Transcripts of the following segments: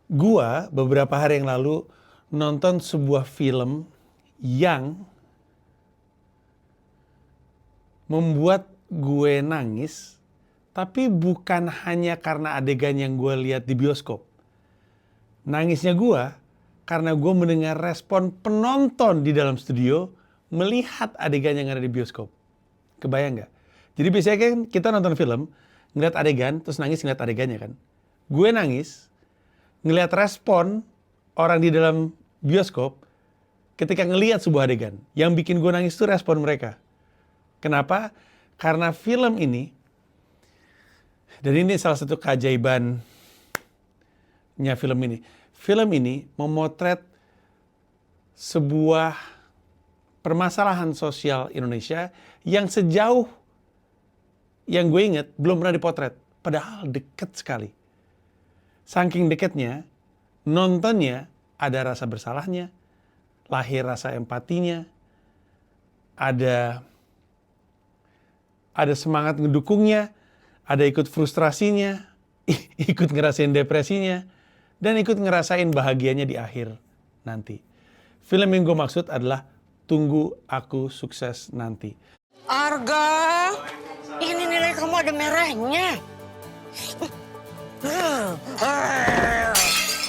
Gua beberapa hari yang lalu nonton sebuah film yang membuat gue nangis, tapi bukan hanya karena adegan yang gue lihat di bioskop. Nangisnya gue karena gue mendengar respon penonton di dalam studio melihat adegan yang ada di bioskop. Kebayang nggak? Jadi biasanya kan kita nonton film, ngeliat adegan, terus nangis ngeliat adegannya kan. Gue nangis ngelihat respon orang di dalam bioskop ketika ngelihat sebuah adegan. Yang bikin gue nangis itu respon mereka. Kenapa? Karena film ini, dan ini salah satu keajaibannya film ini. Film ini memotret sebuah permasalahan sosial Indonesia yang sejauh yang gue inget belum pernah dipotret. Padahal deket sekali. Saking deketnya, nontonnya ada rasa bersalahnya, lahir rasa empatinya, ada semangat ngedukungnya, ada ikut frustrasinya, ikut ngerasain depresinya, dan ikut ngerasain bahagianya di akhir nanti. Film yang gue maksud adalah Tunggu Aku Sukses Nanti. Arga, ini nilai kamu ada merahnya.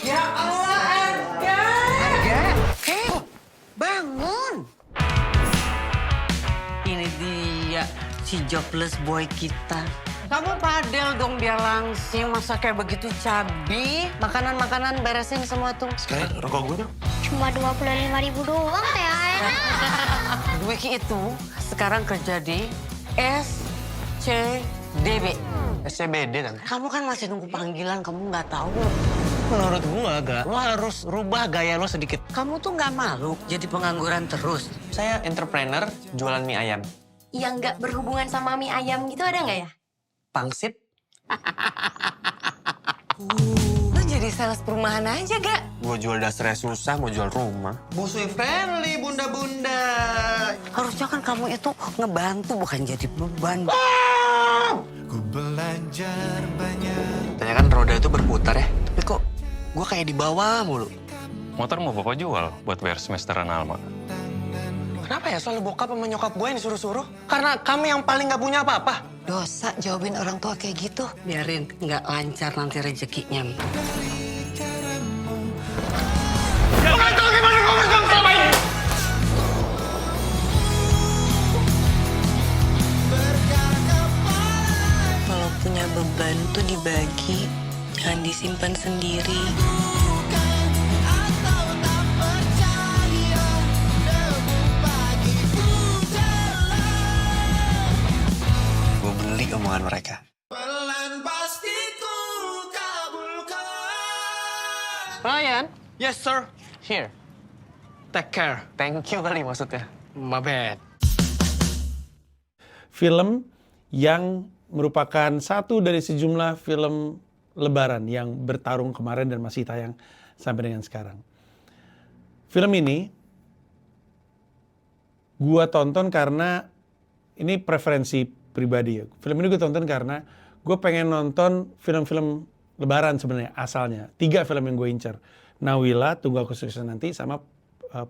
Ya Allah, Arga. Arga, hei, bangun. Ini dia si jobless boy kita. Kamu padel dong biar langsing, masa kayak begitu cabi. Makanan-makanan beresin semua tuh. Sekalian rokok gue dong. Cuma 25.000 doang teh. Dwiki itu sekarang kerja di SCDB. SCBD kan? Kamu kan masih nunggu panggilan, kamu nggak tahu. Menurut gue agak, lo harus rubah gaya lo sedikit. Kamu tuh nggak malu jadi pengangguran terus. Saya entrepreneur jualan mie ayam. Yang nggak berhubungan sama mie ayam gitu ada nggak ya? Pangsit. Lo jadi sales perumahan aja, gak? Gue jual dasarnya susah, mau jual rumah. Busui friendly, bunda-bunda. Harusnya kan kamu itu ngebantu, bukan jadi beban. Ku belajar banyak. Tanya kan roda itu berputar ya. Tapi kok gue kayak di bawah mulu. Motor mau bapak jual buat bayar semesteran Alma. Kenapa ya soal bokap sama nyokap gue yang disuruh-suruh? Karena kami yang paling gak punya apa-apa. Dosa jawabin orang tua kayak gitu. Biarin, nggak lancar nanti rezekinya. Kalau punya beban tuh dibagi, jangan disimpan sendiri. Gue beli omongan mereka. Pelan pasti ku kabulkan. Ryan? Yes, sir. Here. Take care. Thank you kali maksudnya. My bad. Film yang merupakan satu dari sejumlah film Lebaran yang bertarung kemarin dan masih tayang sampai dengan sekarang. Film ini gua tonton karena ini preferensi pribadi ya. Film ini gue tonton karena gue pengen nonton film-film Lebaran sebenarnya asalnya. 3 film yang gue incer. Nawila, Tunggu Aku Sukses Nanti, sama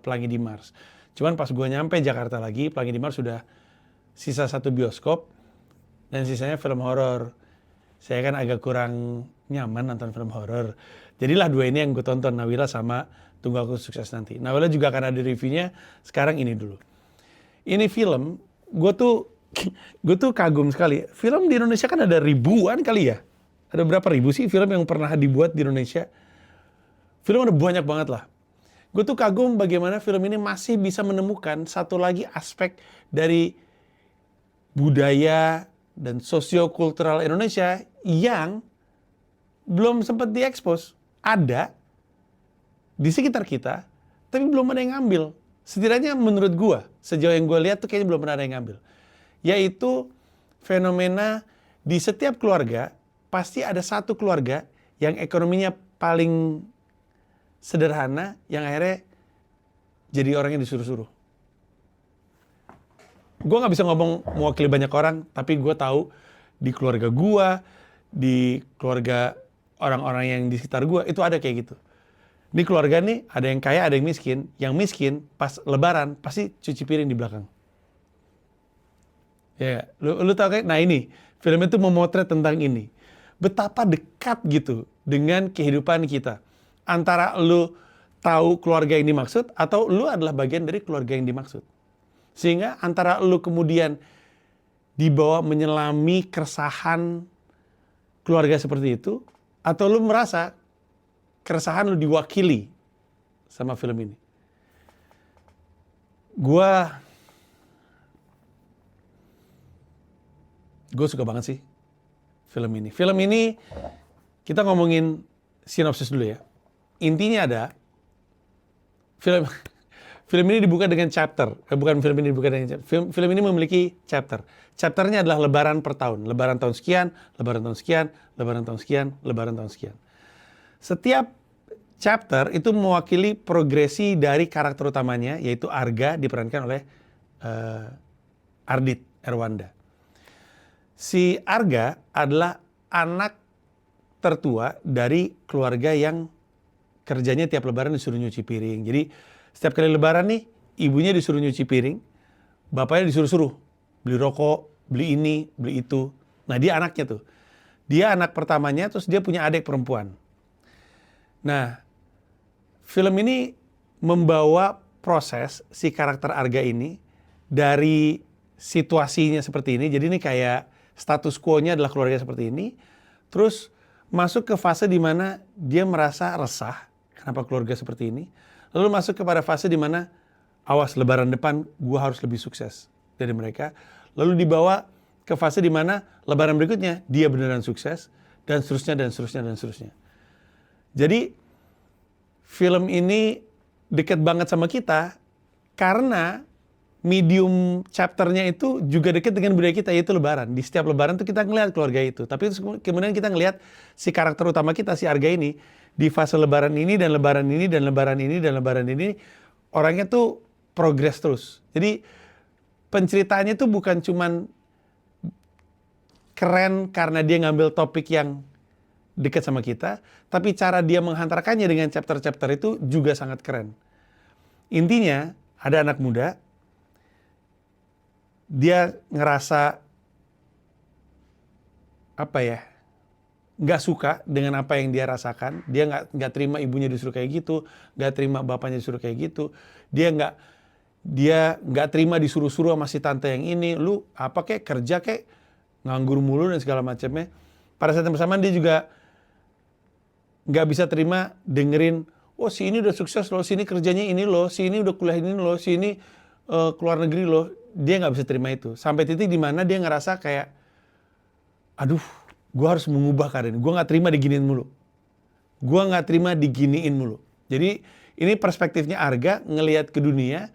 Pelangi di Mars. Cuman pas gue nyampe Jakarta lagi, Pelangi di Mars sudah sisa 1 bioskop dan sisanya film horor. Saya kan agak kurang nyaman nonton film horor. Jadilah 2 ini yang gue tonton, Nawila sama Tunggu Aku Sukses Nanti. Nawila juga akan ada reviewnya, sekarang ini dulu. Ini film, gue tuh kagum sekali. Film di Indonesia kan ada ribuan kali ya. Ada berapa ribu sih film yang pernah dibuat di Indonesia? Film ada banyak banget lah. Gue tuh kagum bagaimana film ini masih bisa menemukan satu lagi aspek dari budaya dan sosiokultural Indonesia yang belum sempat diekspos. Ada di sekitar kita, tapi belum ada yang ngambil. Setidaknya menurut gue, sejauh yang gue lihat tuh kayaknya belum pernah ada yang ngambil. Yaitu fenomena di setiap keluarga, pasti ada satu keluarga yang ekonominya paling sederhana, yang akhirnya jadi orang yang disuruh-suruh. Gue gak bisa ngomong mewakili banyak orang, tapi gue tahu di keluarga gue, di keluarga orang-orang yang di sekitar gue itu ada kayak gitu. Di keluarga nih ada yang kaya, ada yang miskin. Yang miskin pas lebaran pasti cuci piring di belakang. Ya, lu tau kayak, nah ini film itu memotret tentang ini. Betapa dekat gitu dengan kehidupan kita. Antara lu tahu keluarga yang dimaksud atau lu adalah bagian dari keluarga yang dimaksud. Sehingga antara lu kemudian dibawa menyelami keresahan keluarga seperti itu, atau lu merasa keresahan lu diwakili sama film ini. Gue suka banget sih film ini. Film ini kita ngomongin sinopsis dulu ya. Intinya ada film ini dibuka dengan chapter. Bukan film ini dibuka dengan chapter. Film ini memiliki chapter. Chapternya adalah lebaran per tahun. Lebaran tahun sekian, lebaran tahun sekian, lebaran tahun sekian, lebaran tahun sekian. Setiap chapter itu mewakili progresi dari karakter utamanya, yaitu Arga diperankan oleh Ardit Erwanda. Si Arga adalah anak tertua dari keluarga yang kerjanya tiap lebaran disuruh nyuci piring. Jadi setiap kali lebaran nih, ibunya disuruh nyuci piring, bapaknya disuruh-suruh beli rokok, beli ini, beli itu. Nah dia anaknya tuh. Dia anak pertamanya, terus dia punya adik perempuan. Nah, film ini membawa proses si karakter Arga ini dari situasinya seperti ini. Jadi ini kayak status quo-nya adalah keluarga seperti ini. Terus masuk ke fase di mana dia merasa resah. Kenapa keluarga seperti ini? Lalu masuk kepada fase di mana awas lebaran depan gue harus lebih sukses dari mereka. Lalu dibawa ke fase di mana lebaran berikutnya dia beneran sukses. Dan seterusnya, dan seterusnya, dan seterusnya. Jadi film ini dekat banget sama kita karena medium chapternya itu juga dekat dengan budaya kita, yaitu lebaran. Di setiap lebaran tuh kita ngelihat keluarga itu. Tapi kemudian kita ngelihat si karakter utama kita, si Arga ini, di fase lebaran ini, dan lebaran ini, dan lebaran ini, dan lebaran ini, orangnya tuh progres terus. Jadi penceritaannya tuh bukan cuman keren karena dia ngambil topik yang dekat sama kita, tapi cara dia menghantarkannya dengan chapter-chapter itu juga sangat keren. Intinya, ada anak muda, dia ngerasa nggak suka dengan apa yang dia rasakan. Dia nggak terima ibunya disuruh kayak gitu, nggak terima bapaknya disuruh kayak gitu. Dia nggak terima disuruh-suruh sama si tante yang ini. Lu apa kek, kerja kek, nganggur mulu dan segala macamnya. Pada saat yang bersamaan dia juga nggak bisa terima dengerin, oh si ini udah sukses loh, si ini kerjanya ini loh, si ini udah kuliah ini loh, si ini keluar negeri loh. Dia nggak bisa terima itu. Sampai titik di mana dia ngerasa kayak, aduh, gue harus mengubah keadaan. Gue nggak terima diginiin mulu. Gue nggak terima diginiin mulu. Jadi ini perspektifnya Arga ngelihat ke dunia.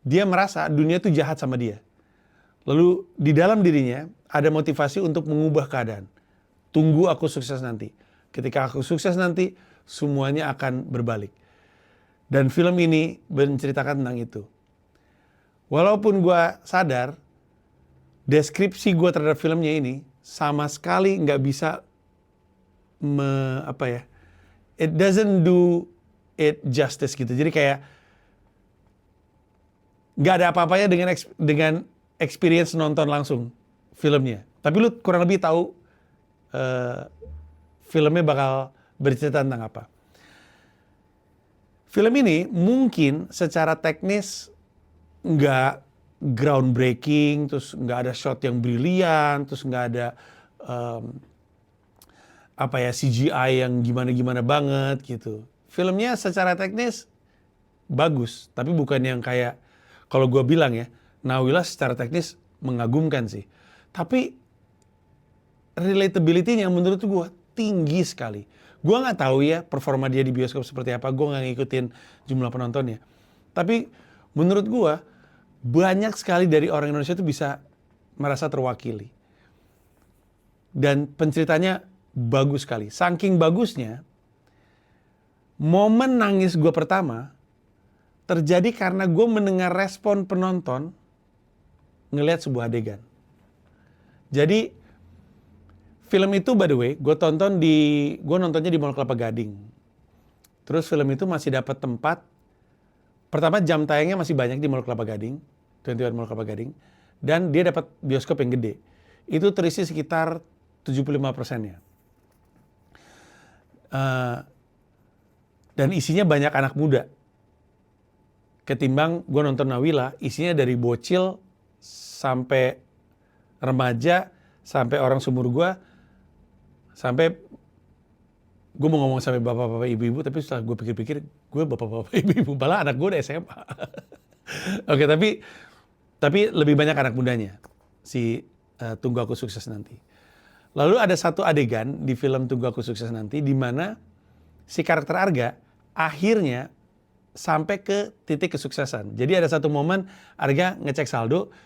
Dia merasa dunia itu jahat sama dia. Lalu di dalam dirinya ada motivasi untuk mengubah keadaan. Tunggu aku sukses nanti. Ketika aku sukses nanti, semuanya akan berbalik. Dan film ini menceritakan tentang itu. Walaupun gue sadar, deskripsi gue terhadap filmnya ini sama sekali nggak bisa it doesn't do it justice gitu. Jadi kayak nggak ada apa-apanya dengan experience nonton langsung filmnya. Tapi lu kurang lebih tahu filmnya bakal bercerita tentang apa. Film ini mungkin secara teknis nggak groundbreaking, terus nggak ada shot yang brilian, terus nggak ada CGI yang gimana-gimana banget gitu. Filmnya secara teknis bagus, tapi bukan yang kayak, kalau gue bilang ya, Nawila secara teknis mengagumkan sih. Tapi relatability-nya menurut gue tinggi sekali. Gue nggak tahu ya performa dia di bioskop seperti apa, gue nggak ngikutin jumlah penontonnya. Tapi menurut gue banyak sekali dari orang Indonesia itu bisa merasa terwakili. Dan penceritanya bagus sekali. Saking bagusnya, momen nangis gue pertama terjadi karena gue mendengar respon penonton ngelihat sebuah adegan. Jadi Film itu by the way, gue nontonnya di Mall Kelapa Gading. Terus film itu masih dapat tempat. Pertama jam tayangnya masih banyak di Mall Kelapa Gading, 21 Mall Kelapa Gading, dan dia dapat bioskop yang gede. Itu terisi sekitar 75%-nya. Dan isinya banyak anak muda. Ketimbang gue nonton Nawila, isinya dari bocil sampai remaja, sampai orang seumur gue, sampai gue mau ngomong sampai bapak-bapak ibu-ibu, tapi setelah gue pikir-pikir, gue bapak-bapak ibu-ibu, malah anak gue udah SMA. Oke, tapi lebih banyak anak mudanya, si Tunggu Aku Sukses Nanti. Lalu ada satu adegan di film Tunggu Aku Sukses Nanti, di mana si karakter Arga akhirnya sampai ke titik kesuksesan. Jadi ada satu momen Arga ngecek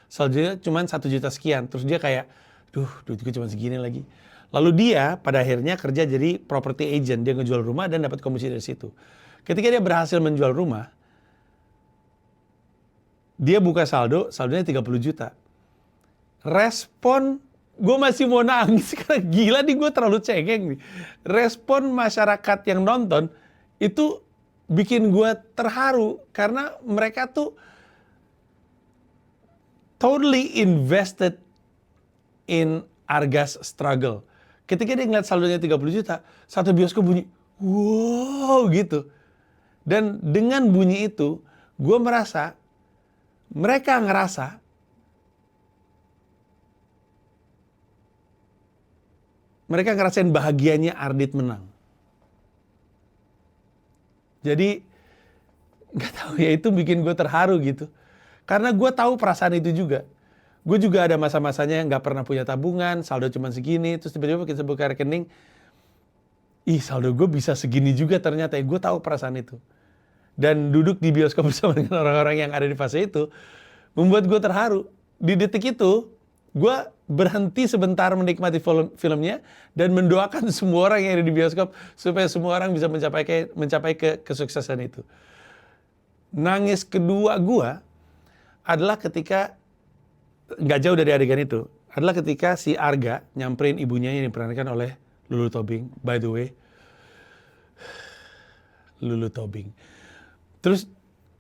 saldonya cuma 1 juta sekian. Terus dia kayak, duit gue cuma segini lagi. Lalu dia pada akhirnya kerja jadi property agent. Dia ngejual rumah dan dapat komisi dari situ. Ketika dia berhasil menjual rumah, dia buka saldonya 30 juta. Respon, gue masih mau nangis karena gila nih, gue terlalu cengeng nih. Respon masyarakat yang nonton itu bikin gue terharu karena mereka tuh totally invested in Arga's struggle. Ketika dia ngeliat saldonya 30 juta, satu bioskop bunyi, wow gitu. Dan dengan bunyi itu, gue merasa, mereka ngerasain bahagianya Ardit menang. Jadi, gak tahu ya, itu bikin gue terharu gitu. Karena gue tahu perasaan itu juga. Gue juga ada masa-masanya yang gak pernah punya tabungan, saldo cuma segini, terus tiba-tiba kita buka rekening, saldo gue bisa segini juga ternyata. Gue tahu perasaan itu. Dan duduk di bioskop bersama dengan orang-orang yang ada di fase itu, membuat gue terharu. Di detik itu, gue berhenti sebentar menikmati filmnya, dan mendoakan semua orang yang ada di bioskop, supaya semua orang bisa mencapai kesuksesan itu. Nangis kedua gue adalah ketika, nggak jauh dari adegan itu, adalah ketika si Arga nyamperin ibunya yang diperankan oleh Lulu Tobing. By the way, Lulu Tobing. Terus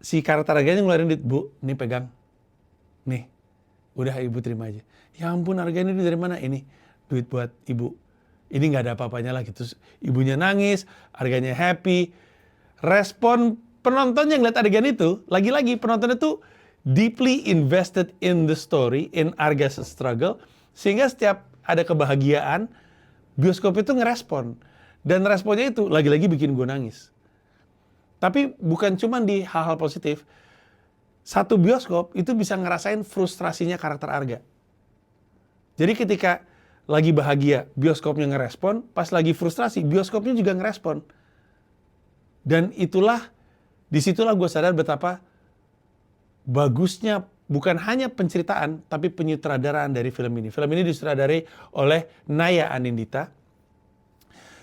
si karakter Arganya ngeluarin duit, Bu, nih pegang. Nih, udah ibu terima aja. Ya ampun, Arga ini dari mana? Ini duit buat ibu. Ini nggak ada apa-apanya lagi. Terus ibunya nangis, Arganya happy. Respon penonton yang lihat adegan itu, lagi-lagi penontonnya tuh deeply invested in the story, in Arga's struggle, sehingga setiap ada kebahagiaan, bioskop itu ngerespon. Dan responnya itu lagi-lagi bikin gue nangis. Tapi bukan cuma di hal-hal positif. Satu bioskop itu bisa ngerasain frustrasinya karakter Arga. Jadi ketika lagi bahagia, bioskopnya ngerespon, pas lagi frustrasi, bioskopnya juga ngerespon. Dan disitulah gue sadar betapa bagusnya bukan hanya penceritaan, tapi penyutradaraan dari film ini. Film ini disutradarai oleh Naya Anindita,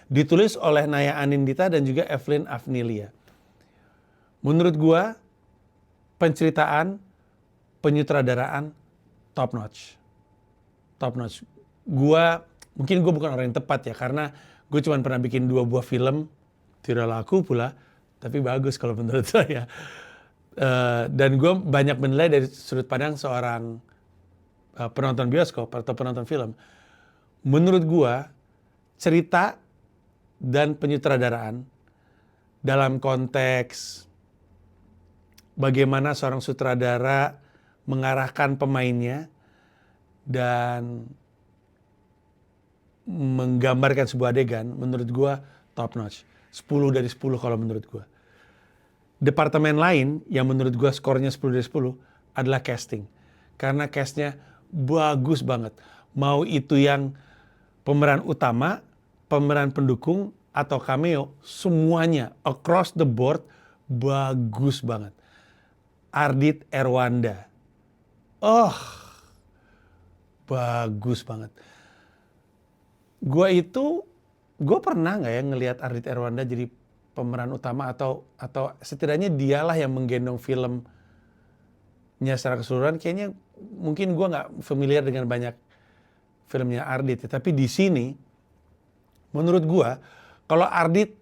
ditulis oleh Naya Anindita dan juga Evelyn Afnilia. Menurut gua, penceritaan, penyutradaraan, top notch. Top notch. Mungkin gua bukan orang yang tepat ya, karena gue cuma pernah bikin 2 buah film, tidak laku pula, tapi bagus kalau menurut saya. Dan gue banyak menilai dari sudut pandang seorang penonton bioskop atau penonton film. Menurut gue, cerita dan penyutradaraan dalam konteks bagaimana seorang sutradara mengarahkan pemainnya dan menggambarkan sebuah adegan, menurut gue top notch. 10 dari 10 kalau menurut gue. Departemen lain yang menurut gue skornya 10 dari 10 adalah casting. Karena castnya bagus banget. Mau itu yang pemeran utama, pemeran pendukung, atau cameo, semuanya across the board bagus banget. Ardit Erwanda. Bagus banget. Gue pernah nggak ya ngelihat Ardit Erwanda jadi pemeran utama atau setidaknya dialah yang menggendong filmnya secara keseluruhan. Kayaknya mungkin gue nggak familiar dengan banyak filmnya Ardit, tapi di sini menurut gua kalau Ardit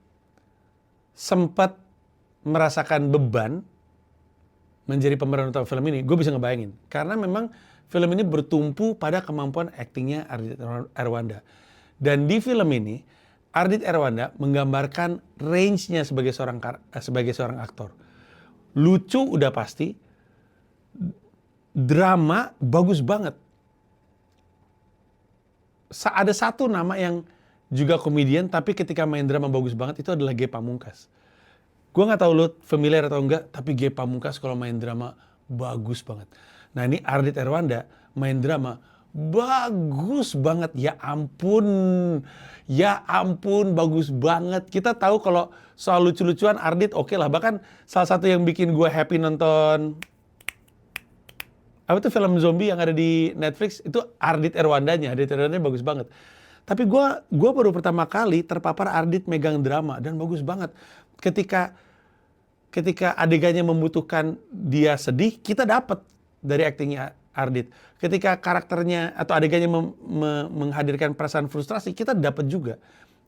sempat merasakan beban menjadi pemeran utama film ini, gue bisa ngebayangin. Karena memang film ini bertumpu pada kemampuan aktingnya Ardit Erwanda. Dan di film ini, Ardit Erwanda menggambarkan range-nya sebagai seorang aktor. Lucu udah pasti, drama bagus banget. Ada satu nama yang juga komedian, tapi ketika main drama bagus banget, itu adalah Ge Pamungkas. Gue nggak tahu lu familiar atau enggak, tapi Ge Pamungkas kalau main drama bagus banget. Nah ini Ardit Erwanda main drama bagus banget. Ya ampun bagus banget. Kita tahu kalau soal lucu-lucuan Ardit oke lah. Bahkan salah satu yang bikin gue happy nonton apa tuh film zombie yang ada di Netflix itu Ardit Erwandanya. Ardit Erwandanya bagus banget. Tapi gue baru pertama kali terpapar Ardit megang drama dan bagus banget. Ketika adegannya membutuhkan dia sedih, kita dapat dari aktingnya Ardit. Ketika karakternya atau adegannya menghadirkan perasaan frustrasi, kita dapat juga.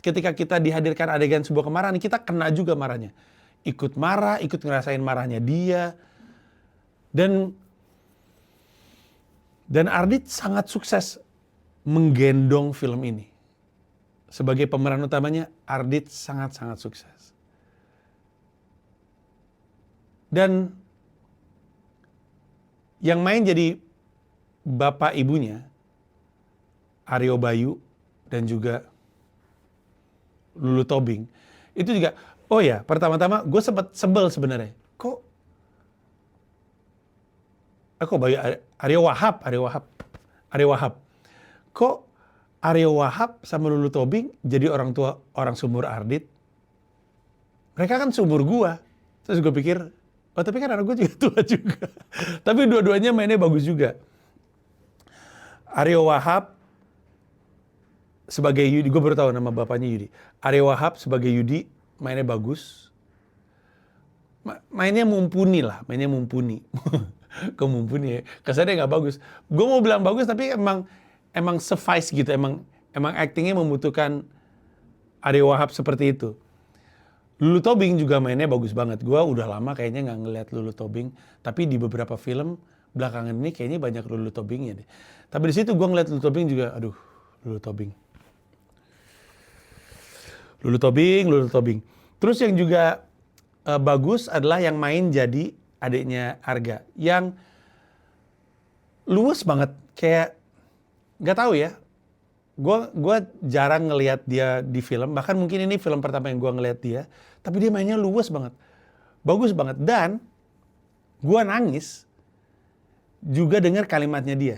Ketika kita dihadirkan adegan sebuah kemarahan, kita kena juga marahnya. Ikut marah, ikut ngerasain marahnya dia. Dan Ardit sangat sukses menggendong film ini. Sebagai pemeran utamanya, Ardit sangat-sangat sukses. Dan yang main jadi bapak ibunya, Aryo Bayu dan juga Lulu Tobing. Itu juga, oh ya, pertama-tama gue sempat sebel sebenarnya. Kok Aryo Wahab. Kok Aryo Wahab sama Lulu Tobing jadi orang tua orang seumur Ardit? Mereka kan seumur gua. Terus gue pikir, oh tapi kan anak gue juga tua juga. Tapi dua-duanya mainnya bagus juga. Aryo Wahab sebagai Yudi, gue baru tahu nama bapaknya Yudi. Aryo Wahab sebagai Yudi mainnya bagus. Mainnya mumpuni. Kok mumpuni ya? Kesannya nggak bagus. Gue mau bilang bagus tapi emang suffice gitu. Emang actingnya membutuhkan Aryo Wahab seperti itu. Lulu Tobing juga mainnya bagus banget. Gue udah lama kayaknya nggak ngeliat Lulu Tobing. Tapi di beberapa film belakangan ini kayaknya banyak Lulu Tobingnya deh. Tapi di situ gue ngeliat Lulu Tobing juga, aduh, Lulu Tobing. Terus yang juga bagus adalah yang main jadi adiknya Arga. Yang luwes banget, kayak nggak tahu ya. Gue jarang ngelihat dia di film. Bahkan mungkin ini film pertama yang gue ngelihat dia. Tapi dia mainnya luwes banget. Bagus banget. Dan gue nangis juga dengar kalimatnya dia.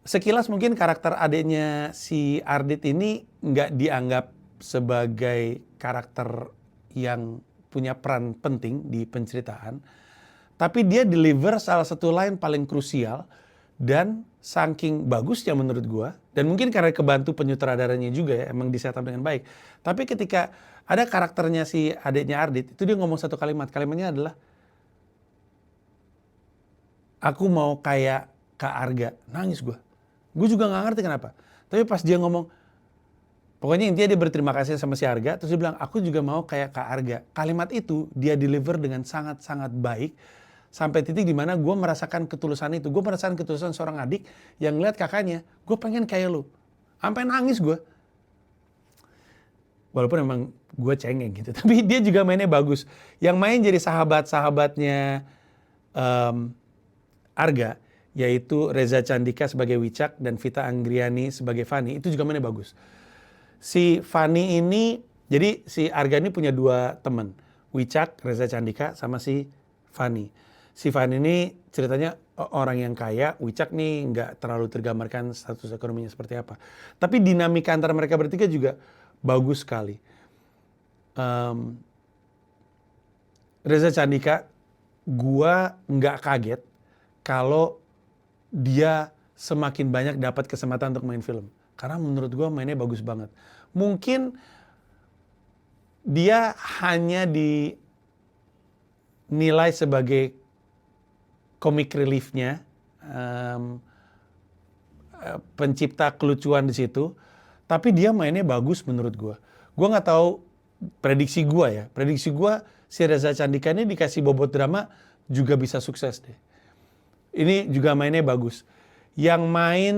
Sekilas mungkin karakter adiknya si Ardit ini nggak dianggap sebagai karakter yang punya peran penting di penceritaan. Tapi dia deliver salah satu line paling krusial. Dan saking bagusnya menurut gua, dan mungkin karena kebantu penyutradaranya juga ya, emang di-setup dengan baik. Tapi ketika ada karakternya si adiknya Ardit, itu dia ngomong satu kalimat. Kalimatnya adalah, aku mau kayak Kak Arga. Nangis gua. Gue juga gak ngerti kenapa. Tapi pas dia ngomong, pokoknya intinya dia berterima kasih sama si Arga, terus dia bilang, aku juga mau kayak Kak Arga. Kalimat itu dia deliver dengan sangat-sangat baik. Sampai titik dimana gue merasakan ketulusan itu. Gue merasakan ketulusan seorang adik yang ngeliat kakaknya, gue pengen kayak lu. Sampai nangis gue. Walaupun emang gue cengeng gitu. Tapi dia juga mainnya bagus. Yang main jadi sahabat-sahabatnya Arga, yaitu Reza Candika sebagai Wicak dan Vita Anggriani sebagai Fani, itu juga mainnya bagus. Si Fani ini, jadi si Arga ini punya dua teman. Wicak, Reza Candika, sama si Fani. Si Fani ini ceritanya orang yang kaya, Wicak nih nggak terlalu tergambarkan status ekonominya seperti apa. Tapi dinamika antara mereka bertiga juga bagus sekali. Reza Candika, gua nggak kaget kalau dia semakin banyak dapat kesempatan untuk main film. Karena menurut gua mainnya bagus banget. Mungkin dia hanya dinilai sebagai comic relief-nya, pencipta kelucuan di situ. Tapi dia mainnya bagus menurut gue. Gue nggak tahu prediksi gue ya. Prediksi gue si Reza Candika ini dikasih bobot drama juga bisa sukses deh. Ini juga mainnya bagus. Yang main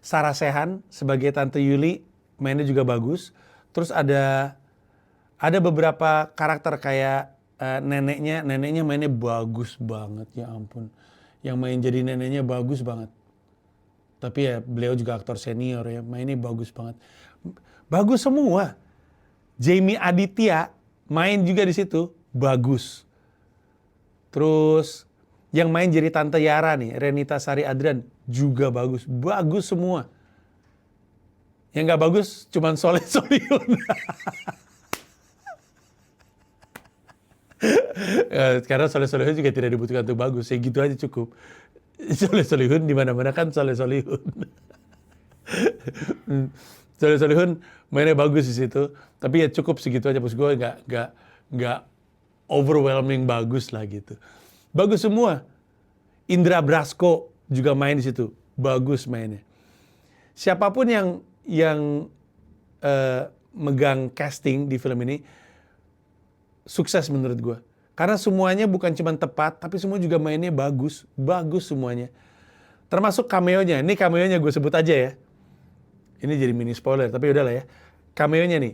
Sarah Sechan sebagai Tante Yuli mainnya juga bagus. Terus ada beberapa karakter kayak neneknya mainnya bagus banget, ya ampun. Yang main jadi neneknya bagus banget. Tapi ya beliau juga aktor senior ya, mainnya bagus banget. Bagus semua. Jamie Aditya main juga di situ, bagus. Terus yang main jadi Tante Yara nih, Renita Sari Adrian juga bagus. Bagus semua. Yang nggak bagus cuman Soleh Solihun. Karena Soleh Solihun juga tidak dibutuhkan untuk bagus. Ya gitu aja cukup. Soleh Solihun di mana-mana kan Soleh Solihun. Soleh Solihun mainnya bagus di situ. Tapi ya cukup segitu aja. Maksud gue nggak overwhelming bagus lah gitu. Bagus semua. Indra Brasko juga main di situ. Bagus mainnya. Siapapun yang megang casting di film ini sukses menurut gue. Karena semuanya bukan cuma tepat, tapi semua juga mainnya bagus. Bagus semuanya. Termasuk cameo-nya. Ini cameo-nya gue sebut aja ya. Ini jadi mini spoiler, tapi udahlah ya. Cameo-nya nih.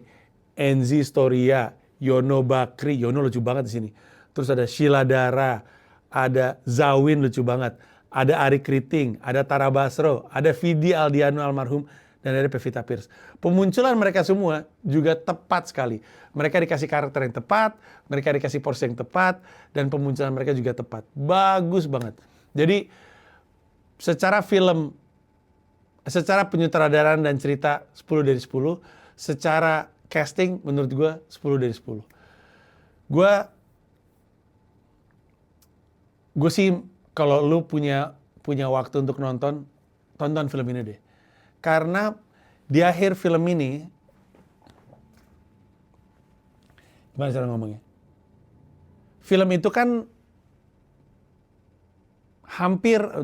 Enzi Storia, Yono Bakri. Yono lucu banget di sini. Terus ada Sheila Dara, ada Zawin lucu banget. Ada Ari Kriting, ada Tara Basro, ada Vidi Aldiano almarhum, dan ada Pevita Pierce. Pemunculan mereka semua juga tepat sekali. Mereka dikasih karakter yang tepat, mereka dikasih porsi yang tepat, dan pemunculan mereka juga tepat. Bagus banget. Jadi secara film, secara penyutradaraan dan cerita 10 dari 10, secara casting menurut gue 10 dari 10. Gue sih kalau lu punya waktu untuk tonton film ini deh. Karena di akhir film ini, gimana cara ngomongnya? Film itu kan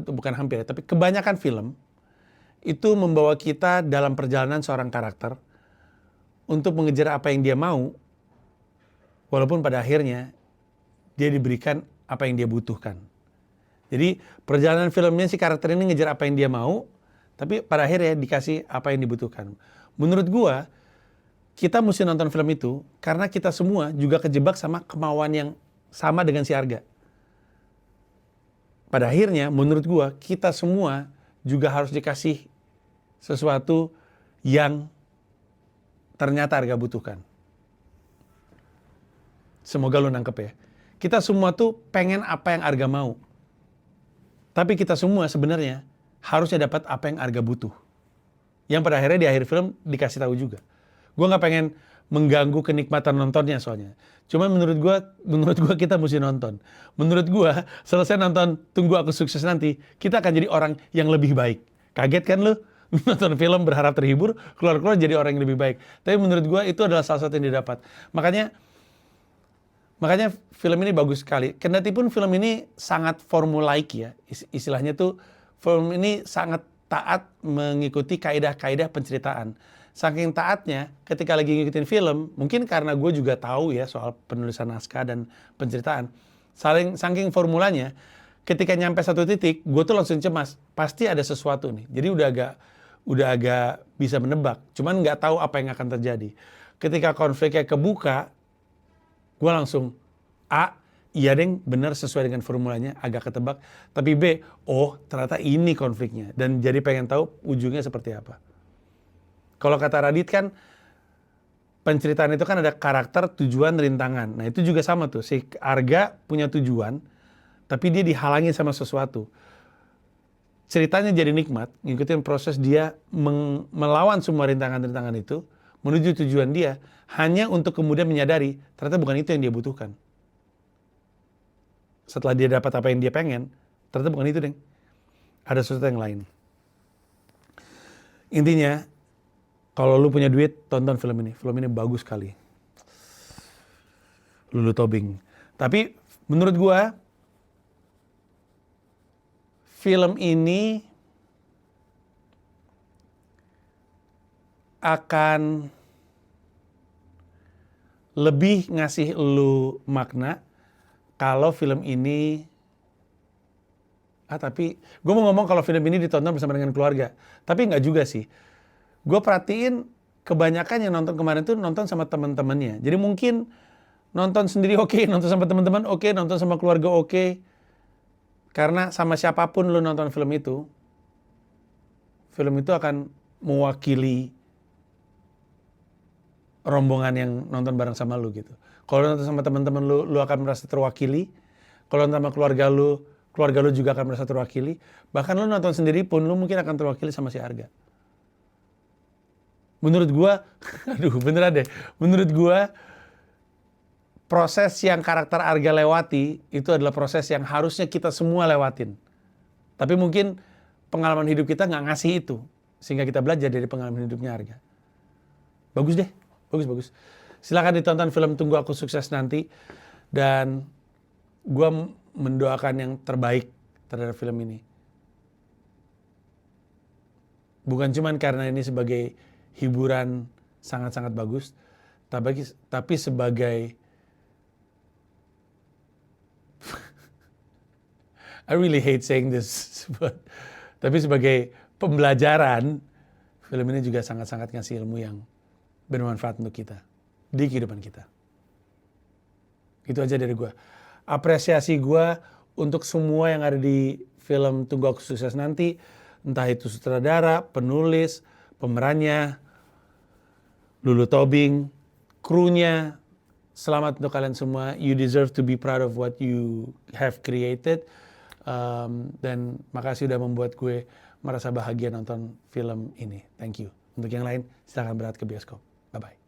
bukan hampir, tapi kebanyakan film itu membawa kita dalam perjalanan seorang karakter untuk mengejar apa yang dia mau, walaupun pada akhirnya dia diberikan apa yang dia butuhkan. Jadi perjalanan filmnya si karakter ini ngejar apa yang dia mau, tapi pada akhirnya dikasih apa yang dibutuhkan. Menurut gua, kita mesti nonton film itu karena kita semua juga kejebak sama kemauan yang sama dengan si Arga. Pada akhirnya menurut gua, kita semua juga harus dikasih sesuatu yang ternyata Arga butuhkan. Semoga lu nangkep ya. Kita semua tuh pengen apa yang Arga mau. Tapi kita semua sebenarnya harusnya dapat apa yang Arga butuh. Yang pada akhirnya di akhir film dikasih tahu juga. Gue nggak pengen mengganggu kenikmatan nontonnya soalnya. Cuman menurut gue kita mesti nonton. Menurut gue selesai nonton Tunggu Aku Sukses Nanti, kita akan jadi orang yang lebih baik. Kaget kan lu? Nonton film berharap terhibur, keluar-keluar jadi orang yang lebih baik. Tapi menurut gue itu adalah salah satu yang didapat. Makanya film ini bagus sekali. Kendatipun film ini sangat formulaik ya. Istilahnya tuh film ini sangat taat mengikuti kaidah-kaidah penceritaan. Saking taatnya ketika lagi ngikutin film, mungkin karena gue juga tahu ya soal penulisan naskah dan penceritaan. Saking formulanya, ketika nyampe satu titik, gue tuh langsung cemas. Pasti ada sesuatu nih. Jadi udah agak bisa menebak. Cuman nggak tahu apa yang akan terjadi. Ketika konfliknya kebuka, gue langsung A, iya deng, benar sesuai dengan formulanya, agak ketebak. Tapi B, oh ternyata ini konfliknya. Dan jadi pengen tahu ujungnya seperti apa. Kalau kata Radit kan, penceritaan itu kan ada karakter, tujuan, rintangan. Nah itu juga sama tuh, si Arga punya tujuan, tapi dia dihalangi sama sesuatu. Ceritanya jadi nikmat, ngikutin proses dia melawan semua rintangan-rintangan itu, menuju tujuan dia, hanya untuk kemudian menyadari, ternyata bukan itu yang dia butuhkan. Setelah dia dapat apa yang dia pengen, ternyata bukan itu, deng. Ada sesuatu yang lain. Intinya, kalau lu punya duit, tonton film ini. Film ini bagus sekali. Lulu Tobing. Tapi menurut gua, film ini akan lebih ngasih lu makna kalau film ini tapi gue mau ngomong kalau film ini ditonton bersama dengan keluarga, tapi nggak juga sih. Gue perhatiin kebanyakan yang nonton kemarin tuh nonton sama teman-temannya. Jadi mungkin nonton sendiri oke, nonton sama teman-teman oke, nonton sama keluarga oke. Karena sama siapapun lu nonton film itu akan mewakili rombongan yang nonton bareng sama lu gitu. Kalau nonton sama teman-teman lu akan merasa terwakili. Kalau nonton sama keluarga lu juga akan merasa terwakili. Bahkan lu nonton sendiri pun lu mungkin akan terwakili sama si Arga. Menurut gua, beneran deh. Menurut gua, proses yang karakter Arga lewati itu adalah proses yang harusnya kita semua lewatin. Tapi mungkin pengalaman hidup kita nggak ngasih itu. Sehingga kita belajar dari pengalaman hidupnya Arga. Bagus deh. Bagus. Silakan ditonton film Tunggu Aku Sukses nanti. Dan gue mendoakan yang terbaik terhadap film ini. Bukan cuma karena ini sebagai hiburan sangat-sangat bagus. Tapi sebagai... I really hate saying this. Tapi sebagai pembelajaran, film ini juga sangat-sangat ngasih ilmu yang bermanfaat untuk kita di kehidupan kita. Itu aja dari gue. Apresiasi gue untuk semua yang ada di film Tunggu Aku Sukses nanti, entah itu sutradara, penulis, pemerannya, Lulu Tobing, krunya. Selamat untuk kalian semua. You deserve to be proud of what you have created. Dan makasih udah membuat gue merasa bahagia nonton film ini. Thank you. Untuk yang lain, silakan berangkat ke bioskop. Bye-bye.